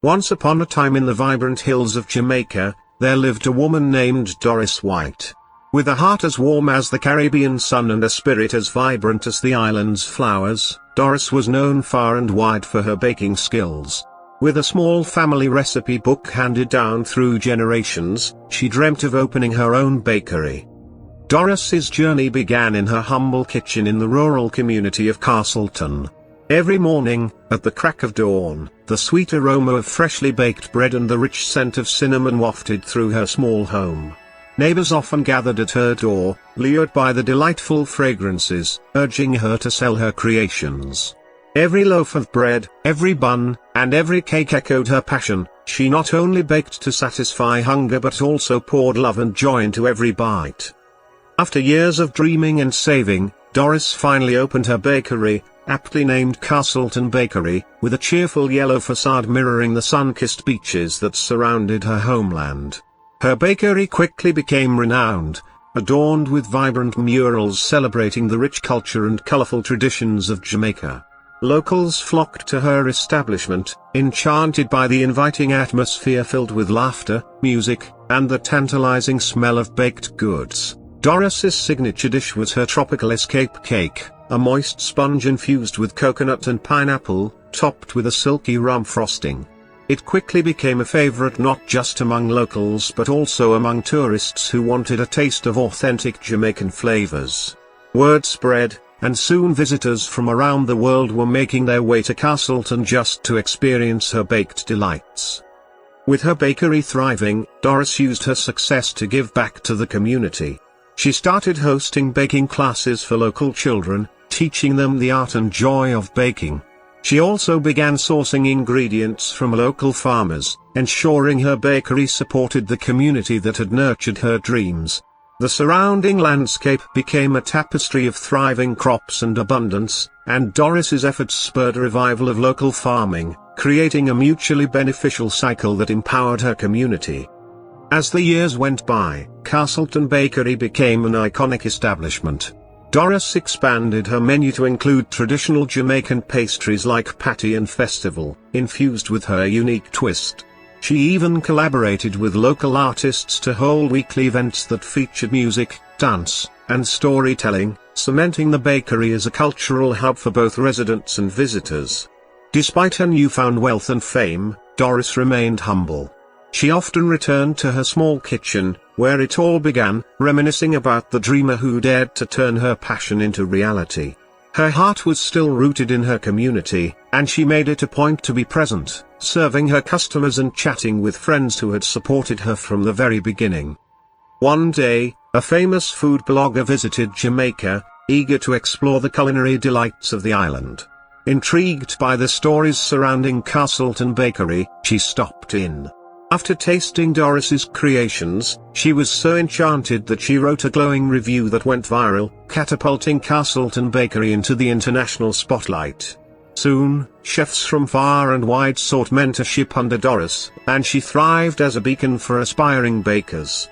Once upon a time in the vibrant hills of Jamaica, there lived a woman named Doris White. With a heart as warm as the Caribbean sun and a spirit as vibrant as the island's flowers, Doris was known far and wide for her baking skills. With a small family recipe book handed down through generations, she dreamt of opening her own bakery. Doris's journey began in her humble kitchen in the rural community of Castleton. Every morning, at the crack of dawn, the sweet aroma of freshly baked bread and the rich scent of cinnamon wafted through her small home. Neighbors often gathered at her door, lured by the delightful fragrances, urging her to sell her creations. Every loaf of bread, every bun, and every cake echoed her passion. She not only baked to satisfy hunger but also poured love and joy into every bite. After years of dreaming and saving, Doris finally opened her bakery, aptly named Castleton Bakery, with a cheerful yellow facade mirroring the sun-kissed beaches that surrounded her homeland. Her bakery quickly became renowned, adorned with vibrant murals celebrating the rich culture and colorful traditions of Jamaica. Locals flocked to her establishment, enchanted by the inviting atmosphere filled with laughter, music, and the tantalizing smell of baked goods. Doris's signature dish was her tropical escape cake, a moist sponge infused with coconut and pineapple, topped with a silky rum frosting. It quickly became a favorite not just among locals but also among tourists who wanted a taste of authentic Jamaican flavors. Word spread, and soon visitors from around the world were making their way to Castleton just to experience her baked delights. With her bakery thriving, Doris used her success to give back to the community. She started hosting baking classes for local children, teaching them the art and joy of baking. She also began sourcing ingredients from local farmers, ensuring her bakery supported the community that had nurtured her dreams. The surrounding landscape became a tapestry of thriving crops and abundance, and Doris's efforts spurred a revival of local farming, creating a mutually beneficial cycle that empowered her community. As the years went by, Castleton Bakery became an iconic establishment. Doris expanded her menu to include traditional Jamaican pastries like patty and festival, infused with her unique twist. She even collaborated with local artists to hold weekly events that featured music, dance, and storytelling, cementing the bakery as a cultural hub for both residents and visitors. Despite her newfound wealth and fame, Doris remained humble. She often returned to her small kitchen, where it all began, reminiscing about the dreamer who dared to turn her passion into reality. Her heart was still rooted in her community, and she made it a point to be present, serving her customers and chatting with friends who had supported her from the very beginning. One day, a famous food blogger visited Jamaica, eager to explore the culinary delights of the island. Intrigued by the stories surrounding Castleton Bakery, she stopped in. After tasting Doris's creations, she was so enchanted that she wrote a glowing review that went viral, catapulting Castleton Bakery into the international spotlight. Soon, chefs from far and wide sought mentorship under Doris, and she thrived as a beacon for aspiring bakers.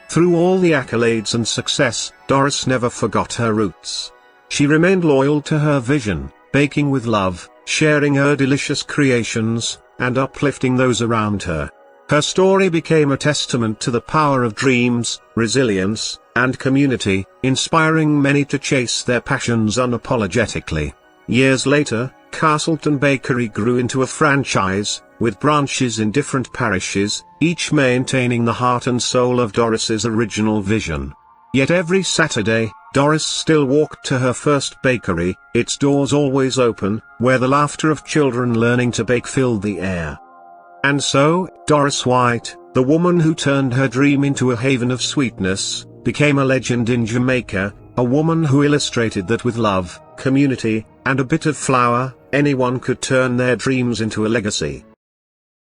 Through all the accolades and success, Doris never forgot her roots. She remained loyal to her vision, baking with love, sharing her delicious creations, and uplifting those around her. Her story became a testament to the power of dreams, resilience, and community, inspiring many to chase their passions unapologetically. Years later, Castleton Bakery grew into a franchise, with branches in different parishes, each maintaining the heart and soul of Doris's original vision. Yet every Saturday, Doris still walked to her first bakery, its doors always open, where the laughter of children learning to bake filled the air. And so, Doris White, the woman who turned her dream into a haven of sweetness, became a legend in Jamaica, a woman who illustrated that with love, community, and a bit of flour, anyone could turn their dreams into a legacy.